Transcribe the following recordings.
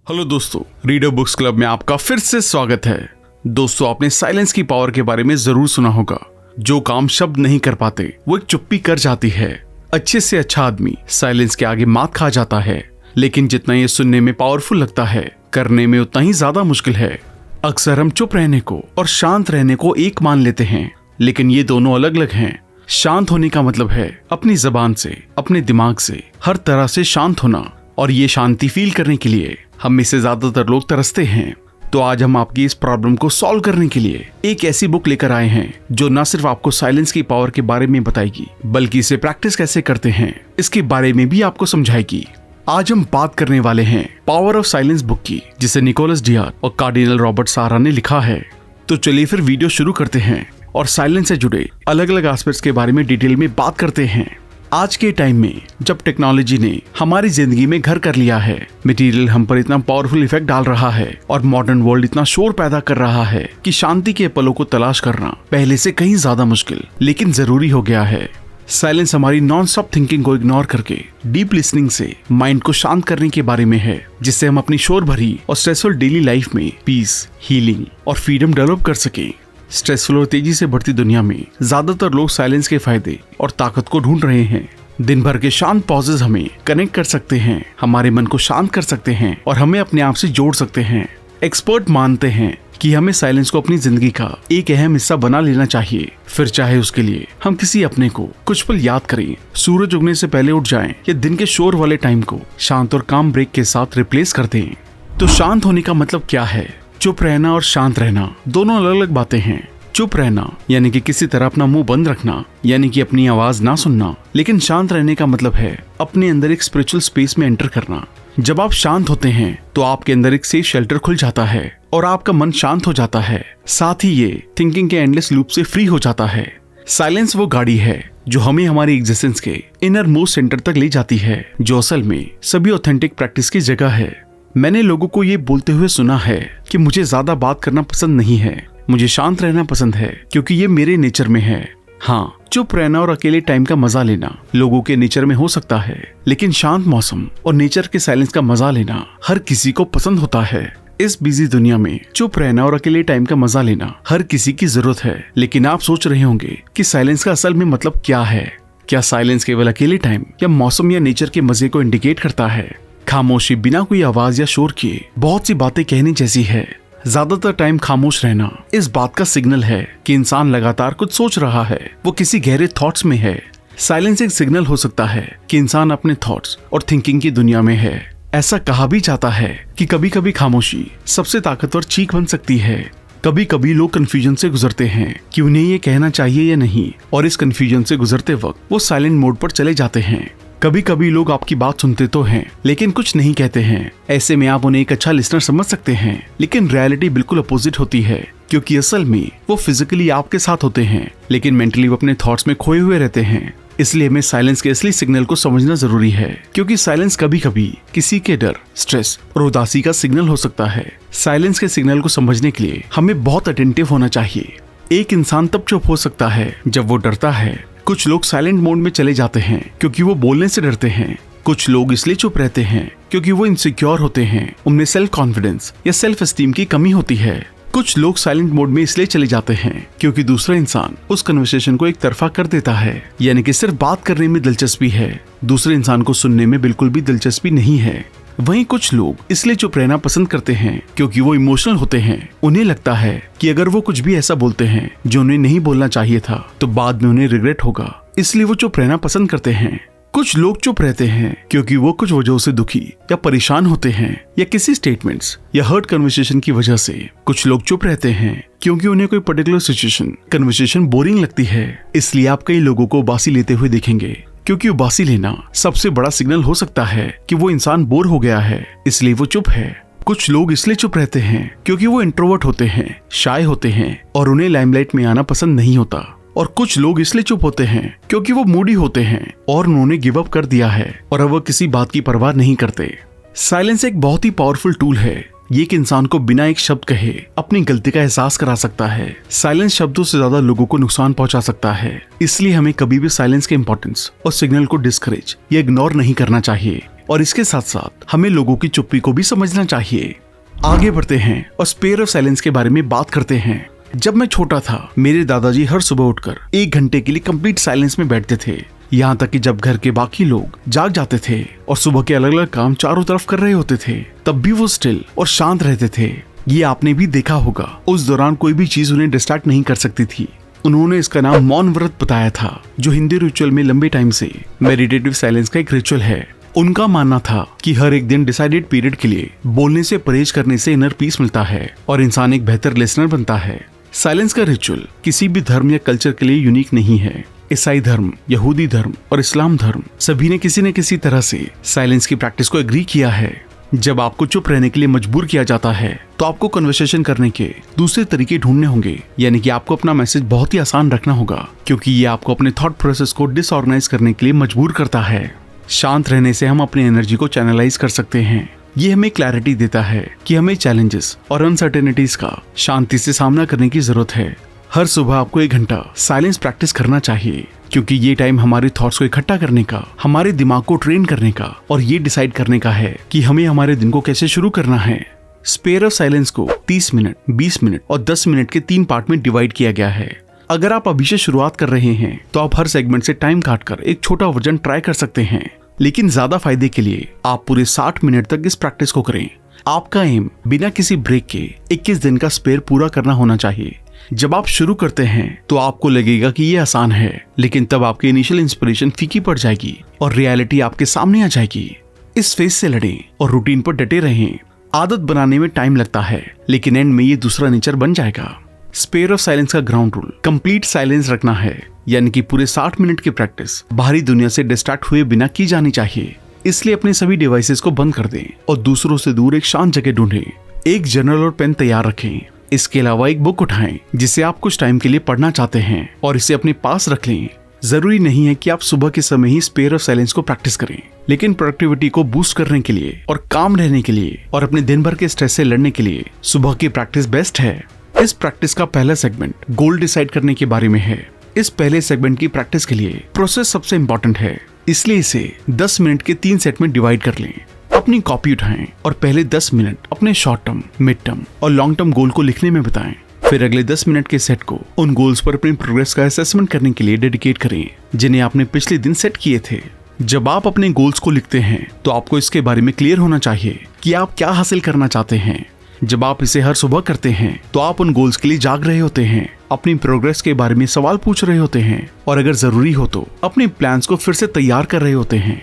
Hello दोस्तों, reader books club में आपका फिर से स्वागत है। दोस्तों, आपने साइलेंस की पावर के बारे में जरूर सुना होगा। जो काम शब्द नहीं कर पाते वो एक चुप्पी कर जाती है। अच्छे से अच्छा आदमी साइलेंस के आगे मात खा जाता है, लेकिन जितना ये सुनने में पावरफुल लगता है, करने में उतना ही ज्यादा मुश्किल है। अक्सर हम चुप रहने को और शांत रहने को एक मान लेते हैं, लेकिन ये दोनों अलग अलग हैं। शांत होने का मतलब है अपनी जबान से, अपने दिमाग से, हर तरह से शांत होना, और ये शांति फील करने के लिए हम में से ज्यादातर लोग तरसते हैं। तो आज हम आपकी इस प्रॉब्लम को सॉल्व करने के लिए एक ऐसी बुक लेकर आए हैं जो न सिर्फ आपको साइलेंस की पावर के बारे में बताएगी, बल्कि इसे प्रैक्टिस कैसे करते हैं इसके बारे में भी आपको समझाएगी। आज हम बात करने वाले हैं पावर ऑफ साइलेंस बुक की, जिसे निकोलस डियार और कार्डिनल रॉबर्ट सारा ने लिखा है। तो चलिए फिर वीडियो शुरू करते हैं और साइलेंस से जुड़े अलग अलग एस्पेक्ट्स के बारे में डिटेल में बात करते हैं। आज के टाइम में जब टेक्नोलॉजी ने हमारी जिंदगी में घर कर लिया है, मटेरियल हम पर इतना पावरफुल इफेक्ट डाल रहा है और मॉडर्न वर्ल्ड इतना शोर पैदा कर रहा है कि शांति के पलों को तलाश करना पहले से कहीं ज्यादा मुश्किल लेकिन जरूरी हो गया है। साइलेंस हमारी नॉन स्टॉप थिंकिंग को इग्नोर करके डीप लिसनिंग से माइंड को शांत करने के बारे में है, जिससे हम अपनी शोर भरी और स्ट्रेसफुल डेली लाइफ में पीस, हीलिंग और फ्रीडम डेवलप कर सके। स्ट्रेसफुल और तेजी से बढ़ती दुनिया में ज्यादातर लोग साइलेंस के फायदे और ताकत को ढूंढ रहे हैं। दिन भर के शांत पॉजेज हमें कनेक्ट कर सकते हैं, हमारे मन को शांत कर सकते हैं और हमें अपने आप से जोड़ सकते हैं। एक्सपर्ट मानते हैं कि हमें साइलेंस को अपनी जिंदगी का एक अहम हिस्सा बना लेना चाहिए, फिर चाहे उसके लिए हम किसी अपने को कुछ पल याद करें, सूरज उगने से पहले उठ जाएं या दिन के शोर वाले टाइम को शांत और काम ब्रेक के साथ रिप्लेस कर दें। तो शांत होने का मतलब क्या है? चुप रहना और शांत रहना दोनों अलग अलग बातें हैं। चुप रहना यानी कि किसी तरह अपना मुंह बंद रखना, यानी कि अपनी आवाज ना सुनना, लेकिन शांत रहने का मतलब है अपने अंदर एक स्पिरिचुअल स्पेस में एंटर करना। जब आप शांत होते हैं तो आपके अंदर एक सेफ शेल्टर खुल जाता है और आपका मन शांत हो जाता है, साथ ही ये थिंकिंग के एंडलेस लूप से फ्री हो जाता है। साइलेंस वो गाड़ी है जो हमें हमारी एग्जिस्टेंस के इनर मोस्ट सेंटर तक ले जाती है, जो असल में सभी ऑथेंटिक प्रैक्टिस की जगह है। मैंने लोगों को ये बोलते हुए सुना है कि मुझे ज्यादा बात करना पसंद नहीं है, मुझे शांत रहना पसंद है क्योंकि ये मेरे नेचर में है। हाँ, चुप रहना और अकेले टाइम का मजा लेना लोगों के नेचर में हो सकता है, लेकिन शांत मौसम और नेचर के साइलेंस का मजा लेना हर किसी को पसंद होता है। इस बिजी दुनिया में चुप रहना और अकेले टाइम का मजा लेना हर किसी की जरूरत है, लेकिन आप सोच रहे होंगे कि साइलेंस का असल में मतलब क्या है। क्या साइलेंस केवल अकेले टाइम या मौसम या नेचर के मजे को इंडिकेट करता है? खामोशी बिना कोई आवाज या शोर किए बहुत सी बातें कहने जैसी है। ज्यादातर टाइम खामोश रहना इस बात का सिग्नल है कि इंसान लगातार कुछ सोच रहा है, वो किसी गहरे थॉट्स में है। साइलेंस एक सिग्नल हो सकता है कि इंसान अपने थॉट्स और थिंकिंग की दुनिया में है। ऐसा कहा भी जाता है कि कभी कभी खामोशी सबसे ताकतवर चीख बन सकती है। कभी कभी लोग कंफ्यूजन से गुजरते हैं कि उन्हें ये कहना चाहिए या नहीं, और इस कंफ्यूजन से गुजरते वक्त वो साइलेंट मोड पर चले जाते हैं। कभी कभी लोग आपकी बात सुनते तो हैं, लेकिन कुछ नहीं कहते हैं। ऐसे में आप उन्हें एक अच्छा लिसनर समझ सकते हैं, लेकिन रियलिटी बिल्कुल अपोजिट होती है, क्योंकि असल में वो फिजिकली आपके साथ होते हैं, लेकिन मेंटली वो अपने थॉट्स में खोए हुए रहते हैं। इसलिए हमें साइलेंस के असली सिग्नल को समझना जरूरी है, क्योंकि साइलेंस कभी कभी किसी के डर, स्ट्रेस और उदासी का सिग्नल हो सकता है। साइलेंस के सिग्नल को समझने के लिए हमें बहुत अटेंटिव होना चाहिए। एक इंसान तब चुप हो सकता है जब वो डरता है। कुछ लोग साइलेंट मोड में चले जाते हैं क्योंकि वो बोलने से डरते हैं। कुछ लोग इसलिए चुप रहते हैं क्योंकि वो इनसिक्योर होते हैं, उनमें सेल्फ कॉन्फिडेंस या सेल्फ एस्टीम की कमी होती है। कुछ लोग साइलेंट मोड में इसलिए चले जाते हैं क्योंकि दूसरा इंसान उस कन्वर्सेशन को एक तरफा कर देता है, यानी कि सिर्फ बात करने में दिलचस्पी है, दूसरे इंसान को सुनने में बिल्कुल भी दिलचस्पी नहीं है। वहीं कुछ लोग इसलिए चुप रहना पसंद करते हैं क्योंकि वो इमोशनल होते हैं। उन्हें लगता है कि अगर वो कुछ भी ऐसा बोलते हैं जो उन्हें नहीं बोलना चाहिए था, तो बाद में उन्हें रिग्रेट होगा, इसलिए वो चुप रहना पसंद करते हैं। कुछ लोग चुप रहते हैं क्योंकि वो कुछ वजहों से दुखी या परेशान होते हैं, या किसी स्टेटमेंट्स या हर्ट कन्वर्सेशन की वजह से। कुछ लोग चुप रहते हैं क्योंकि उन्हें कोई पर्टिकुलर सिचुएशन, कन्वर्सेशन बोरिंग लगती है, इसलिए आप कई लोगों को उबासी लेते हुए देखेंगे, क्योंकि उबासी लेना सबसे बड़ा सिग्नल हो सकता है कि वो इंसान बोर हो गया है, इसलिए वो चुप है। कुछ लोग इसलिए चुप रहते हैं क्योंकि वो इंट्रोवर्ट होते हैं, शाय होते हैं और उन्हें लाइमलाइट में आना पसंद नहीं होता। और कुछ लोग इसलिए चुप होते हैं क्योंकि वो मूडी होते हैं और उन्होंने गिव अप कर दिया है और अब वो किसी बात की परवाह नहीं करते। साइलेंस एक बहुत ही पावरफुल टूल है। ये एक इंसान को बिना एक शब्द कहे अपनी गलती का एहसास करा सकता है। साइलेंस शब्दों से ज्यादा लोगों को नुकसान पहुंचा सकता है, इसलिए हमें कभी भी साइलेंस के इंपॉर्टेंस और सिग्नल को डिस्करेज या इग्नोर नहीं करना चाहिए। और इसके साथ साथ हमें लोगों की चुप्पी को भी समझना चाहिए। आगे बढ़ते हैं और स्पेयर ऑफ साइलेंस के बारे में बात करते हैं। जब मैं छोटा था, मेरे दादाजी हर सुबह उठकर 1 घंटे के लिए कंप्लीट साइलेंस में बैठते थे। यहाँ तक कि जब घर के बाकी लोग जाग जाते थे और सुबह के अलग अलग काम चारों तरफ कर रहे होते थे, तब भी वो स्टिल और शांत रहते थे। ये आपने भी देखा होगा, उस दौरान कोई भी चीज उन्हें डिस्ट्रैक्ट नहीं कर सकती थी। उन्होंने इसका नाम मौन व्रत बताया था, जो हिंदी रिचुअल में लंबे टाइम से मेडिटेटिव साइलेंस का एक रिचुअल है। उनका मानना था कि हर एक दिन डिसाइडेड पीरियड के लिए बोलने से परहेज करने से इनर पीस मिलता है और इंसान एक बेहतर लिसनर बनता है। साइलेंस का रिचुअल किसी भी धर्म या कल्चर के लिए यूनिक नहीं है। ईसाई धर्म, यहूदी धर्म और इस्लाम धर्म सभी ने किसी न किसी तरह से साइलेंस की प्रैक्टिस को एग्री किया है। जब आपको चुप रहने के लिए मजबूर किया जाता है, तो आपको कन्वर्सेशन करने के दूसरे तरीके ढूंढने होंगे, यानी कि आपको अपना मैसेज बहुत ही आसान रखना होगा, क्योंकि ये आपको अपने थॉट प्रोसेस को डिसऑर्गेनाइज करने के लिए मजबूर करता है। शांत रहने से हम अपनी एनर्जी को चैनलाइज कर सकते हैं। ये हमें क्लैरिटी देता है कि हमें चैलेंजेस और अनसर्टेनिटीज का शांति से सामना करने की जरूरत है। हर सुबह आपको 1 घंटा साइलेंस प्रैक्टिस करना चाहिए, क्योंकि ये टाइम हमारे थॉट्स को इकट्ठा करने का, हमारे दिमाग को ट्रेन करने का और ये डिसाइड करने का है कि हमें हमारे दिन को कैसे शुरू करना है। स्पेयर ऑफ साइलेंस को 30 मिनट, 20 मिनट और 10 मिनट के 3 पार्ट में डिवाइड किया गया है। अगर आप अभी से शुरुआत कर रहे हैं, तो आप हर सेगमेंट से टाइम काटकर एक छोटा वर्जन ट्राई कर सकते हैं, लेकिन ज्यादा फायदे के लिए आप पूरे 60 मिनट तक इस प्रैक्टिस को करें। आपका एम बिना किसी ब्रेक के 21 दिन का स्पेयर पूरा करना होना चाहिए। जब आप शुरू करते हैं तो आपको लगेगा कि ये आसान है, लेकिन तब आपकी इनिशियल इंस्पिरेशन फीकी पड़ जाएगी और रियलिटी आपके सामने आ जाएगी। इस फेज से लड़ें और रूटीन पर डटे रहें। आदत बनाने में टाइम लगता है, लेकिन एंड में ये दूसरा नेचर बन जाएगा। स्पेयर ऑफ साइलेंस का ग्राउंड रूल कंप्लीट साइलेंस रखना है, यानी कि पूरे 60 मिनट की प्रैक्टिस बाहरी दुनिया से डिस्ट्रैक्ट हुए बिना की जानी चाहिए। इसलिए अपने सभी डिवाइसेस को बंद कर दें और दूसरों से दूर एक शांत जगह ढूंढें। एक जर्नल और पेन तैयार रखें। इसके अलावा एक बुक उठाएं जिसे आप कुछ टाइम के लिए पढ़ना चाहते हैं और इसे अपने पास रख लें। जरूरी नहीं है कि आप सुबह के समय ही स्पेयर ऑफ साइलेंस को प्रैक्टिस करें, लेकिन प्रोडक्टिविटी को बूस्ट करने के लिए और काम रहने के लिए और अपने दिन भर के स्ट्रेस से लड़ने के लिए सुबह की प्रैक्टिस बेस्ट है। इस प्रैक्टिस का पहला सेगमेंट गोल डिसाइड करने के बारे में है। इस पहले सेगमेंट की प्रैक्टिस के लिए प्रोसेस सबसे इंपॉर्टेंट है, इसलिए इसे 10 मिनट के 3 सेट में डिवाइड कर लें। अपनी कॉपी उठाएं और पहले 10 मिनट अपने शॉर्ट टर्म, मिड टर्म और लॉन्ग टर्म गोल को लिखने में बिताएं। फिर अगले 10 मिनट के सेट को उन गोल्स पर अपनी प्रोग्रेस का असेसमेंट करने के लिए डेडिकेट करें, जिन्हें आपने पिछले दिन सेट किए थे। जब आप अपने गोल्स को लिखते हैं, तो आपको इसके बारे में क्लियर होना चाहिए कि आप क्या हासिल करना चाहते हैं। जब आप इसे हर सुबह करते हैं, तो आप उन गोल्स के लिए जाग रहे होते हैं, अपनी प्रोग्रेस के बारे में सवाल पूछ रहे होते हैं और अगर जरूरी हो तो अपने प्लान्स को फिर से तैयार कर रहे होते हैं।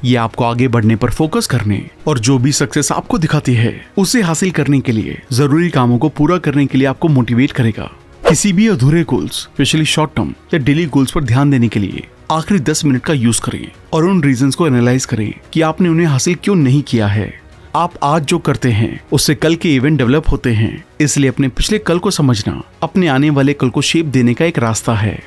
ये आपको आगे बढ़ने पर फोकस करने और जो भी सक्सेस आपको दिखाती है उसे हासिल करने के लिए, जरूरी कामों को पूरा करने के लिए आपको मोटिवेट करेगा। किसी भी अधूरे गोल्स, स्पेशली शॉर्ट टर्म या डेली गोल्स पर ध्यान देने के लिए आखिरी 10 मिनट का यूज करें और उन रीजंस को एनालाइज करें कि आपने उन्हें हासिल क्यों नहीं किया है। आप आज जो करते हैं उससे कल के इवेंट डेवलप होते हैं, इसलिए अपने पिछले कल को समझना अपने आने वाले कल को शेप देने का एक रास्ता है।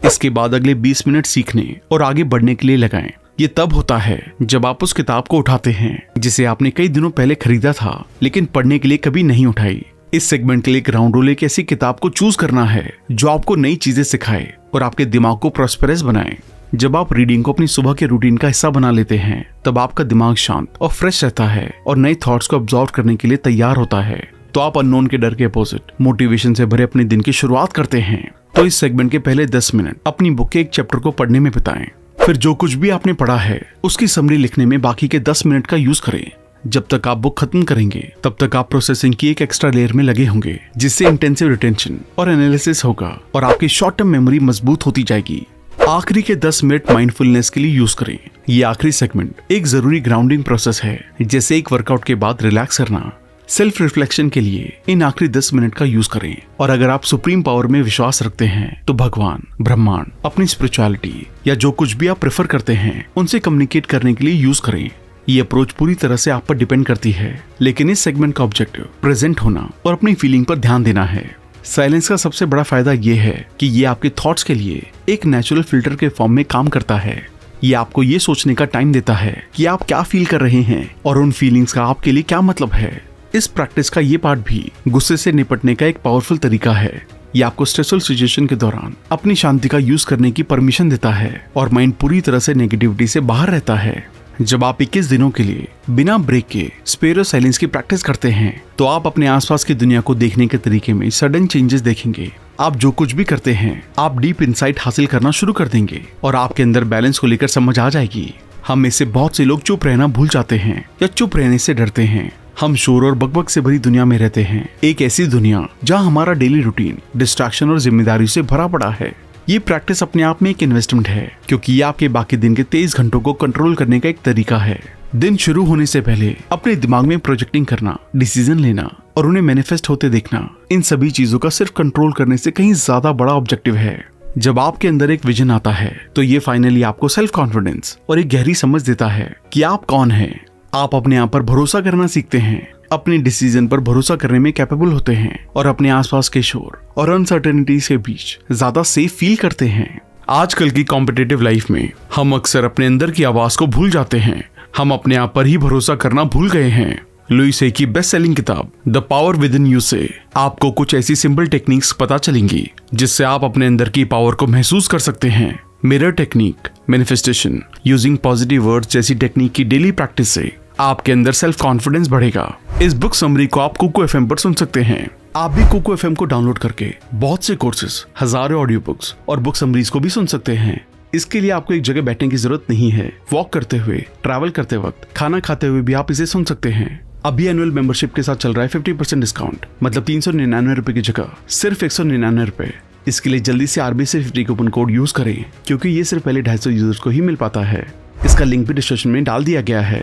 इसके बाद अगले 20 मिनट सीखने और आगे बढ़ने के लिए लगाएं। ये तब होता है जब आप उस किताब को उठाते हैं जिसे आपने कई दिनों पहले खरीदा था, लेकिन पढ़ने के लिए कभी नहीं उठाई। इस सेगमेंट के लिए ग्राउंड रूल एक ऐसी किताब को चूज करना है जो आपको नई चीजें सिखाए और आपके दिमाग को प्रॉस्पेरस बनाए। जब आप रीडिंग को अपनी सुबह के रूटीन का हिस्सा बना लेते हैं, तब आपका दिमाग शांत और फ्रेश रहता है और नए थॉट्स को अब्सॉर्ब करने के लिए तैयार होता है। तो आप अननोन के डर के अपोजिट मोटिवेशन से भरे अपने दिन की शुरुआत करते हैं। तो इस सेगमेंट के पहले 10 मिनट अपनी बुक के एक चैप्टर को पढ़ने में बिताएं। फिर जो कुछ भी आपने पढ़ा है उसकी समरी लिखने में बाकी के 10 मिनट का यूज करें। जब तक आप बुक खत्म करेंगे, तब तक आप प्रोसेसिंग की एक एक्स्ट्रा लेयर में लगे होंगे, जिससे इंटेंसिव रिटेंशन और एनालिसिस होगा और आपकी शॉर्ट टर्म मेमोरी मजबूत होती जाएगी। आखिरी के 10 मिनट माइंडफुलनेस के लिए यूज करें। ये आखिरी सेगमेंट एक जरूरी ग्राउंडिंग प्रोसेस है, जैसे एक वर्कआउट के बाद रिलैक्स करना। सेल्फ रिफ्लेक्शन के लिए इन आखिरी 10 मिनट का यूज करें और अगर आप सुप्रीम पावर में विश्वास रखते हैं, तो भगवान, ब्रह्मांड, अपनी स्पिरिचुअलिटी या जो कुछ भी आप प्रेफर करते हैं उनसे कम्युनिकेट करने के लिए यूज करें। ये अप्रोच पूरी तरह से आप पर डिपेंड करती है, लेकिन इस सेगमेंट का ऑब्जेक्टिव प्रेजेंट होना और अपनी फीलिंग पर ध्यान देना है। साइलेंस का सबसे बड़ा फायदा ये है कि ये आपके थॉट्स के लिए एक नेचुरल फिल्टर के फॉर्म में काम करता है। ये आपको ये सोचने का टाइम देता है कि आप क्या फील कर रहे हैं और उन फीलिंग्स का आपके लिए क्या मतलब है। इस प्रैक्टिस का ये पार्ट भी गुस्से से निपटने का एक पावरफुल तरीका है। ये आपको स्ट्रेसफुल सिचुएशन के दौरान अपनी शांति का यूज करने की परमिशन देता है और माइंड पूरी तरह से नेगेटिविटी से बाहर रहता है। जब आप 21 दिनों के लिए बिना ब्रेक के स्पेरो साइलेंस की प्रैक्टिस करते हैं तो आप अपने आसपास की दुनिया को देखने के तरीके में सडन चेंजेस देखेंगे। आप जो कुछ भी करते हैं आप डीप इंसाइट हासिल करना शुरू कर देंगे और आपके अंदर बैलेंस को लेकर समझ आ जाएगी। हम में से बहुत से लोग चुप रहना भूल जाते हैं या चुप रहने से डरते हैं। हम शोर और बकबक से भरी दुनिया में रहते हैं, एक ऐसी दुनिया जहां हमारा डेली रूटीन डिस्ट्रैक्शन और जिम्मेदारी से भरा पड़ा है। ये प्रैक्टिस अपने आप में एक इन्वेस्टमेंट है, क्योंकि ये आपके बाकी दिन के 23 घंटों को कंट्रोल करने का एक तरीका है। दिन शुरू होने से पहले अपने दिमाग में प्रोजेक्टिंग करना, डिसीजन लेना और उन्हें मैनिफेस्ट होते देखना, इन सभी चीजों का सिर्फ कंट्रोल करने से कहीं ज्यादा बड़ा ऑब्जेक्टिव है। जब आपके अंदर एक विजन आता है तो ये फाइनली आपको सेल्फ कॉन्फिडेंस और एक गहरी समझ देता है कि आप कौन हैं। आप अपने आप पर भरोसा करना सीखते हैं, अपने डिसीजन पर भरोसा करने में कैपेबल होते हैं और अपने आसपास के शोर और अनसर्टेनिटीज के बीच ज्यादा सेफ फील करते हैं। आजकल की कॉम्पिटिटिव लाइफ में हम अक्सर अपने अंदर की आवाज को भूल जाते हैं। हम अपने आप पर ही भरोसा करना भूल गए हैं। लुइस हे की बेस्ट सेलिंग किताब the power with in you से आपको कुछ ऐसी सिंपल टेक्निक्स पता चलेंगी जिससे आप अपने अंदर की पावर को महसूस कर सकते हैं। Mirror technique, manifestation, using positive words जैसी टेक्निक की डेली प्रैक्टिस से आपके अंदर सेल्फ कॉन्फिडेंस बढ़ेगा। इस बुक समरी को आप कुको एफएम पर सुन सकते हैं। आप भी कुको एफएम को डाउनलोड करके बहुत से कोर्सेज, हजारों ऑडियो बुक्स और बुक समरीज को भी सुन सकते हैं। इसके लिए आपको एक जगह बैठने की जरूरत नहीं है। वॉक करते हुए, ट्रैवल करते वक्त, खाना खाते हुए भी आप इसे सुन सकते हैं। अभी एनुअल मेंबरशिप के साथ चल रहा है 50% डिस्काउंट, मतलब 399 रुपए की जगह सिर्फ 199 रुपए। इसके लिए जल्दी से RBC50 कूपन कोड यूज करें, क्योंकि ये सिर्फ पहले 250 यूजर्स को ही मिल पाता है। इसका लिंक भी डिस्क्रिप्शन में डाल दिया गया है।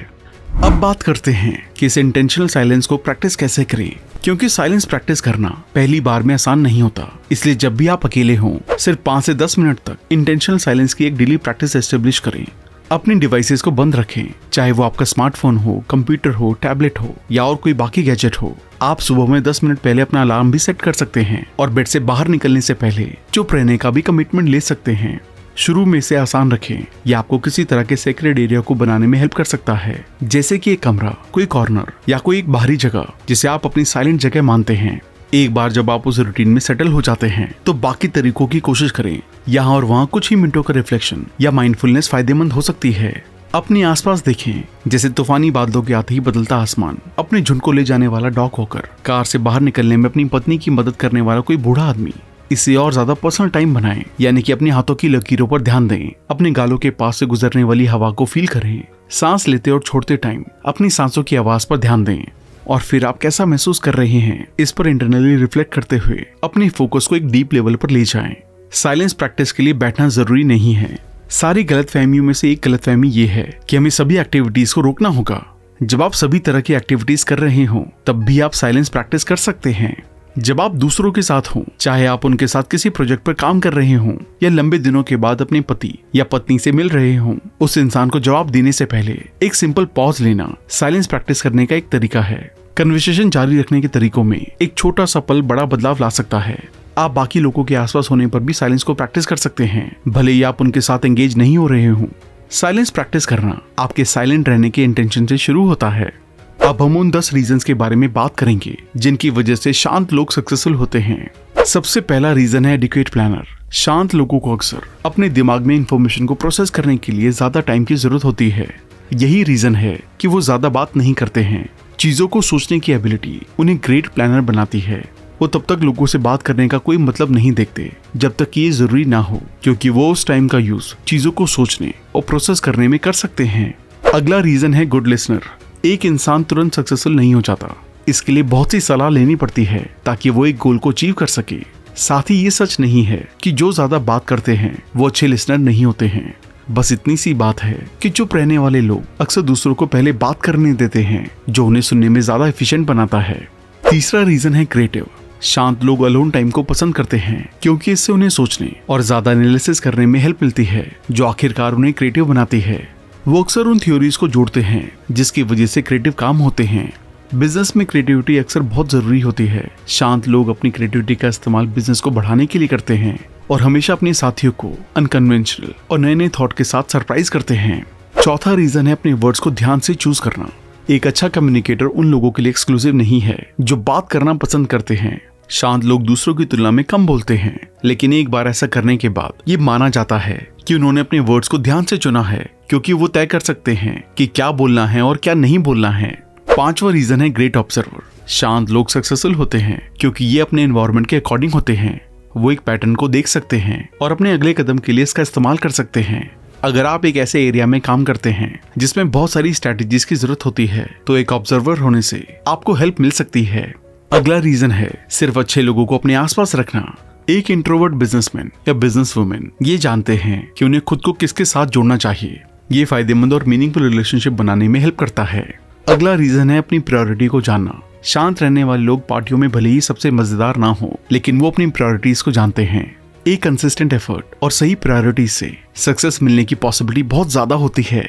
अब बात करते हैं कि इस इंटेंशनल साइलेंस को प्रैक्टिस कैसे करें, क्योंकि साइलेंस प्रैक्टिस करना पहली बार में आसान नहीं होता। इसलिए जब भी आप अकेले हों, सिर्फ 5 से 10 मिनट तक इंटेंशनल साइलेंस की एक डेली प्रैक्टिस एस्टेब्लिश करें। अपनी डिवाइसेस को बंद रखें, चाहे वो आपका स्मार्टफोन हो, कंप्यूटर हो, टैबलेट हो या और कोई बाकी गैजेट हो। आप सुबह में 10 मिनट पहले अपना अलार्म भी सेट कर सकते हैं और बेड से बाहर निकलने से पहले चुप रहने का भी कमिटमेंट ले सकते हैं। शुरू में इसे आसान रखें। यह आपको किसी तरह के सेक्रेड एरिया को बनाने में हेल्प कर सकता है, जैसे कि एक कमरा, कोई कॉर्नर या कोई एक बाहरी जगह जिसे आप अपनी साइलेंट जगह मानते हैं। एक बार जब आप उस रूटीन में सेटल हो जाते हैं तो बाकी तरीकों की कोशिश करें। यहाँ और वहाँ कुछ ही मिनटों का रिफ्लेक्शन या माइंडफुलनेस फायदेमंद हो सकती है। अपने आसपास देखें, जैसे तूफानी बादलों के आते ही बदलता आसमान, अपने झुंड को ले जाने वाला डॉग वॉकर, कार से बाहर निकलने में अपनी पत्नी की मदद करने वाला कोई बूढ़ा आदमी। इसे और ज्यादा पर्सनल टाइम बनाएं, यानी कि अपने हाथों की लकीरों पर ध्यान दें। अपने गालों के पास से गुजरने वाली हवा को फील करें। सांस लेते और छोड़ते टाइम अपनी सांसों की आवाज पर ध्यान दें और फिर आप कैसा महसूस कर रहे हैं इस पर इंटरनली रिफ्लेक्ट करते हुए अपने फोकस को एक डीप लेवल पर ले जाएं। साइलेंस प्रैक्टिस के लिए बैठना जरूरी नहीं है। सारी गलतफहमियों में से एक गलतफहमी ये है कि हमें सभी एक्टिविटीज को रोकना होगा। जब आप सभी तरह की एक्टिविटीज कर रहे हो तब भी आप साइलेंस प्रैक्टिस कर सकते हैं। जब आप दूसरों के साथ हों, चाहे आप उनके साथ किसी प्रोजेक्ट पर काम कर रहे हों या लंबे दिनों के बाद अपने पति या पत्नी से मिल रहे हों, उस इंसान को जवाब देने से पहले एक सिंपल पॉज लेना साइलेंस प्रैक्टिस करने का एक तरीका है। कन्वर्सेशन जारी रखने के तरीकों में एक छोटा सा पल बड़ा बदलाव ला सकता है। आप बाकी लोगों के आसपास होने पर भी साइलेंस को प्रैक्टिस कर सकते हैं, भले ही आप उनके साथ एंगेज नहीं हो रहे हों। साइलेंस प्रैक्टिस करना आपके साइलेंट रहने के इंटेंशन से शुरू होता है। अब हम उन 10 रीजंस के बारे में बात करेंगे जिनकी वजह से शांत लोग सक्सेसफुल होते हैं। सबसे पहला रीजन है एडिक्वेट प्लानर। शांत लोगों को अक्सर अपने दिमाग में इंफॉर्मेशन को प्रोसेस करने के लिए ज्यादा टाइम की जरूरत होती है। यही रीजन है कि वो ज्यादा बात नहीं करते हैं। चीजों को सोचने की एबिलिटी उन्हें ग्रेट प्लानर बनाती है। वो तब तक लोगों से बात करने का कोई मतलब नहीं देखते जब तक कि ये जरूरी ना हो, क्योंकि वो उस टाइम का यूज चीजों को सोचने और प्रोसेस करने में कर सकते हैं। अगला रीजन है गुड लिसनर। एक इंसान तुरंत सक्सेसफुल नहीं हो जाता। इसके लिए बहुत सी सलाह लेनी पड़ती है ताकि वो एक गोल को अचीव कर सके। साथ ही ये सच नहीं है कि जो ज्यादा बात करते हैं वो अच्छे लिसनर नहीं होते हैं। बस इतनी सी बात है कि चुप रहने वाले लोग अक्सर दूसरों को पहले बात करने देते हैं, जो उन्हें सुनने में ज्यादा एफिशिएंट बनाता है। तीसरा रीजन है क्रिएटिव। शांत लोग अलोन टाइम को पसंद करते हैं क्योंकि इससे उन्हें सोचने और ज्यादा एनालिसिस करने में हेल्प मिलती है, जो आखिरकार उन्हें क्रिएटिव बनाती है। वो अक्सर उन थ्योरीज को जोड़ते हैं जिसकी वजह से क्रिएटिव काम होते हैं। बिजनेस में क्रिएटिविटी अक्सर बहुत जरूरी होती है। शांत लोग अपनी क्रिएटिविटी का इस्तेमाल बिजनेस को बढ़ाने के लिए करते हैं और हमेशा अपने साथियों को अनकन्वेंशनल और नए नए थॉट के साथ सरप्राइज करते हैं। चौथा रीजन है अपने वर्ड्स को ध्यान से चूज करना। एक अच्छा कम्युनिकेटर उन लोगों के लिए एक्सक्लूसिव नहीं है जो बात करना पसंद करते हैं। शांत लोग दूसरों की तुलना में कम बोलते हैं, लेकिन एक बार ऐसा करने के बाद ये माना जाता है कि कि उन्होंने अपने वर्ड्स को ध्यान से चुना है, क्योंकि वो तय कर सकते हैं कि क्या बोलना है और क्या नहीं बोलना है। 5वां रीजन है ग्रेट ऑब्जर्वर। शांत लोग सक्सेसफुल होते हैं क्योंकि ये अपने एनवायरनमेंट के अकॉर्डिंग होते हैं। वो एक पैटर्न को देख सकते हैं और अपने अगले कदम के लिए इसका इस्तेमाल कर सकते हैं। अगर आप एक ऐसे एरिया में काम करते हैं जिसमें बहुत सारी स्ट्रेटेजीज की जरूरत होती है, तो एक ऑब्जर्वर होने से आपको हेल्प मिल सकती है। अगला रीजन है सिर्फ अच्छे लोगों को अपने आसपास रखना। एक इंट्रोवर्ट बिजनेसमैन या बिजनेस वुमेन ये जानते हैं कि उन्हें खुद को किसके साथ जोड़ना चाहिए। ये फायदेमंद और मीनिंगफुल रिलेशनशिप बनाने में हेल्प करता है। अगला रीजन है अपनी प्रायोरिटी को जानना। शांत रहने वाले लोग पार्टियों में भले ही सबसे मजेदार ना हो, लेकिन वो अपनी प्रायोरिटीज को जानते हैं। एक कंसिस्टेंट एफर्ट और सही प्रायोरिटी से सक्सेस मिलने की पॉसिबिलिटी बहुत ज्यादा होती है।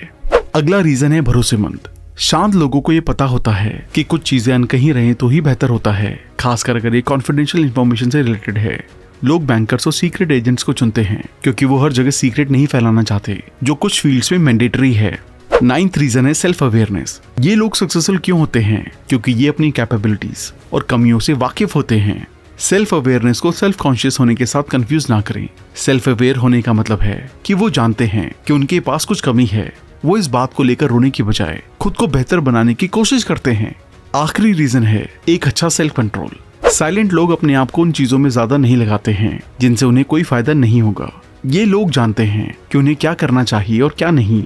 अगला रीजन है भरोसेमंद। शांत लोगों को ये पता होता है कि कुछ चीजें अनकही रहें तो ही बेहतर होता है, खासकर अगर ये कॉन्फिडेंशियल इंफॉर्मेशन से रिलेटेड है। लोग बैंकर्स और सीक्रेट एजेंट्स को चुनते हैं क्योंकि वो हर जगह सीक्रेट नहीं फैलाना चाहते, जो कुछ फील्ड्स में मैंडेटरी है। 9th रीजन है सेल्फ अवेयरनेस। ये लोग सक्सेसफुल क्यों होते हैं? क्योंकि ये अपनी कैपेबिलिटीज और कमियों से वाकिफ होते हैं। सेल्फ अवेयरनेस को सेल्फ कॉन्शियस होने के साथ कंफ्यूज ना करें। सेल्फ अवेयर होने का मतलब है कि वो जानते हैं कि उनके पास कुछ कमी है। वो इस बात को लेकर रोने की बजाय खुद को बेहतर बनाने की कोशिश करते हैं। आखिरी रीजन है एक अच्छा सेल्फ कंट्रोल। साइलेंट लोग अपने आप को उन चीजों में ज्यादा नहीं लगाते हैं जिनसे उन्हें कोई फायदा नहीं होगा। ये लोग जानते हैं कि उन्हें क्या करना चाहिए और क्या नहीं।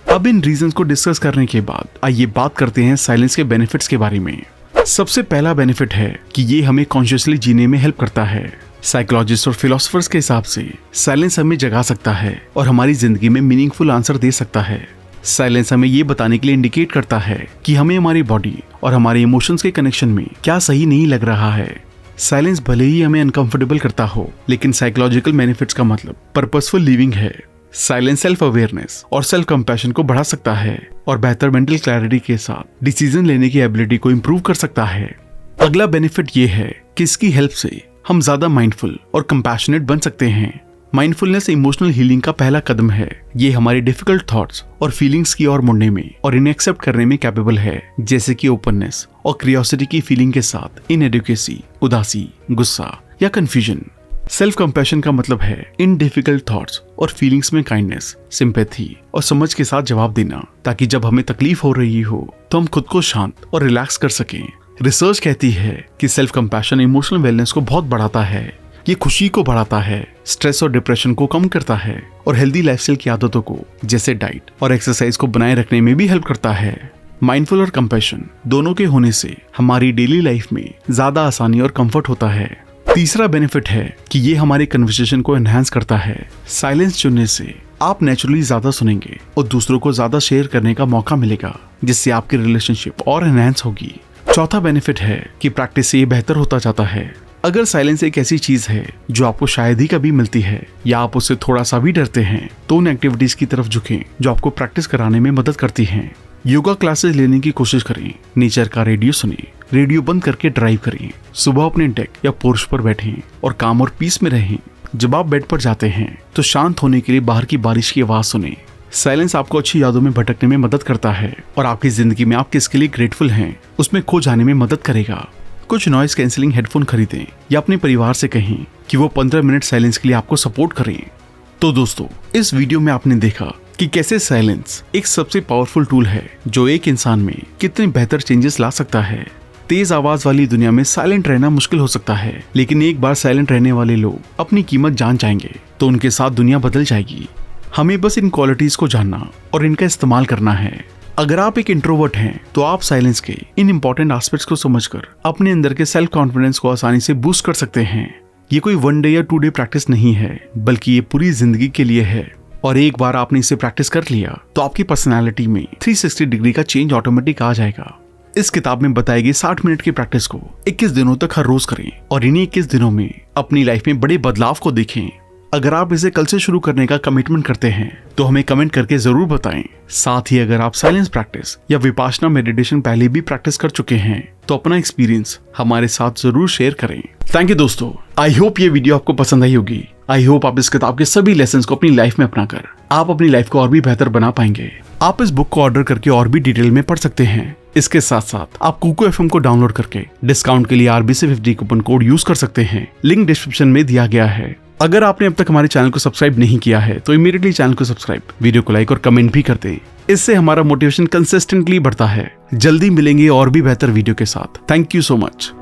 अब इन रीजंस को डिस्कस करने के बाद आइए बात करते हैं साइलेंस के बेनिफिट्स के बारे में। सबसे पहला बेनिफिट है कि ये हमें कॉन्शियसली जीने में हेल्प करता है। साइकोलॉजिस्ट और फिलोसोफर्स के हिसाब से साइलेंस हमें जगा सकता है और हमारी जिंदगी में मीनिंगफुल आंसर दे सकता है। साइलेंस हमें ये बताने के लिए इंडिकेट करता है कि हमें हमारी बॉडी और हमारे इमोशंस के कनेक्शन में क्या सही नहीं लग रहा है। साइलेंस भले ही हमें अनकंफर्टेबल करता हो, लेकिन साइकोलॉजिकल बेनिफिट्स का मतलब पर्पसफुल लिविंग है। साइलेंस सेल्फ अवेयरनेस और सेल्फ कंपैशन को बढ़ा सकता है और बेहतर मेंटल क्लैरिटी के साथ डिसीजन लेने की एबिलिटी को इंप्रूव कर सकता है। अगला बेनिफिट ये है कि इसकी हेल्प से हम ज्यादा माइंडफुल और कंपैशनेट बन सकते हैं। माइंडफुलनेस इमोशनल हीलिंग का पहला कदम है। ये हमारे डिफिकल्ट थॉट्स और फीलिंग्स की ओर मुड़ने में और इन्हें एक्सेप्ट करने में कैपेबल है, जैसे कि ओपननेस और क्यूरियोसिटी की फीलिंग के साथ इनएडुकेसी, उदासी, गुस्सा या कंफ्यूजन। सेल्फ कंपैशन का मतलब है इन डिफिकल्ट थॉट्स और फीलिंग्स में काइंडनेस, सिंपैथी और समझ के साथ जवाब देना, ताकि जब हमें तकलीफ हो रही हो तो हम खुद को शांत और रिलैक्स कर सकें। रिसर्च कहती है कि सेल्फ कंपैशन इमोशनल वेलनेस को बहुत बढ़ाता है। ये खुशी को बढ़ाता है, स्ट्रेस और डिप्रेशन को कम करता है और हेल्दी लाइफस्टाइल की आदतों को जैसे डाइट और एक्सरसाइज को बनाए रखने में भी हेल्प करता है। माइंडफुल और कंपैशन दोनों के होने से हमारी डेली लाइफ में ज्यादा आसानी और कंफर्ट होता है। तीसरा बेनिफिट है कि ये हमारे कन्वर्सेशन को एनहांस करता है। साइलेंस चुनने से आप नेचुरली ज्यादा सुनेंगे और दूसरों को ज्यादा शेयर करने का मौका मिलेगा, जिससे आपकी रिलेशनशिप और एनहांस होगी। चौथा बेनिफिट है कि प्रैक्टिस से ये बेहतर होता जाता है। अगर साइलेंस एक ऐसी चीज है जो आपको शायद ही कभी मिलती है या आप उससे थोड़ा सा भी डरते हैं, तो उन एक्टिविटीज की तरफ झुकें जो आपको प्रैक्टिस कराने में मदद करती हैं। योगा क्लासेस लेने की कोशिश करें, नेचर का रेडियो सुनें, रेडियो बंद करके ड्राइव करें, सुबह अपने डेक या पोर्च पर बैठें और काम और पीस में रहें। जब आप बेड पर जाते हैं तो शांत होने के लिए बाहर की बारिश की आवाज सुनें। साइलेंस आपको अच्छी यादों में भटकने में मदद करता है और आपकी जिंदगी में आप किसके लिए ग्रेटफुल हैं उसमें खो जाने में मदद करेगा। कुछ नॉइज कैंसिलिंग हेडफोन खरीदें या अपने परिवार से कहें कि वो 15 मिनट साइलेंस के लिए आपको सपोर्ट करें। तो दोस्तों, इस वीडियो में आपने देखा कि कैसे साइलेंस एक सबसे पावरफुल टूल है जो एक इंसान में कितने बेहतर चेंजेस ला सकता है। तेज आवाज वाली दुनिया में साइलेंट रहना मुश्किल हो सकता है, लेकिन एक बार साइलेंट रहने वाले लोग अपनी कीमत जान जाएंगे तो उनके साथ दुनिया बदल जाएगी। हमें बस इन क्वालिटीज को जानना और इनका इस्तेमाल करना है। अगर आप एक इंट्रोवर्ट हैं तो आप साइलेंस के इन इंपॉर्टेंट एस्पेक्ट्स को समझकर अपने अंदर के सेल्फ कॉन्फिडेंस को आसानी से बूस्ट कर सकते हैं। ये कोई 1 डे या 2 डे प्रैक्टिस नहीं है, बल्कि ये पूरी जिंदगी के लिए है। और एक बार आपने इसे प्रैक्टिस कर लिया तो आपकी पर्सनैलिटी में 360 डिग्री का चेंज ऑटोमेटिक आ जाएगा। इस किताब में बताई गई 60 मिनट की प्रैक्टिस को 21 दिनों तक हर रोज करें और इन्हीं 21 दिनों में अपनी लाइफ में बड़े बदलाव को देखें। अगर आप इसे कल से शुरू करने का कमिटमेंट करते हैं तो हमें कमेंट करके जरूर बताएं। साथ ही अगर आप साइलेंस प्रैक्टिस या विपाशना मेडिटेशन पहले भी प्रैक्टिस कर चुके हैं तो अपना एक्सपीरियंस हमारे साथ जरूर शेयर करें। थैंक यू दोस्तों, आई होप ये वीडियो आपको पसंद आई होगी। आई होप आप इस किताब के सभी लेसन्स को अपनी लाइफ में अपनाकर आप अपनी लाइफ को और भी बेहतर बना पाएंगे। आप इस बुक को ऑर्डर करके और भी डिटेल में पढ़ सकते हैं। इसके साथ साथ आप कुको FM को डाउनलोड करके डिस्काउंट के लिए RBC50 कूपन कोड यूज कर सकते हैं। लिंक डिस्क्रिप्शन में दिया गया है। अगर आपने अब तक हमारे चैनल को सब्सक्राइब नहीं किया है तो इमीडिएटली चैनल को सब्सक्राइब, वीडियो को लाइक और कमेंट भी कर दें। इससे हमारा मोटिवेशन कंसिस्टेंटली बढ़ता है। जल्दी मिलेंगे और भी बेहतर वीडियो के साथ। Thank you so much.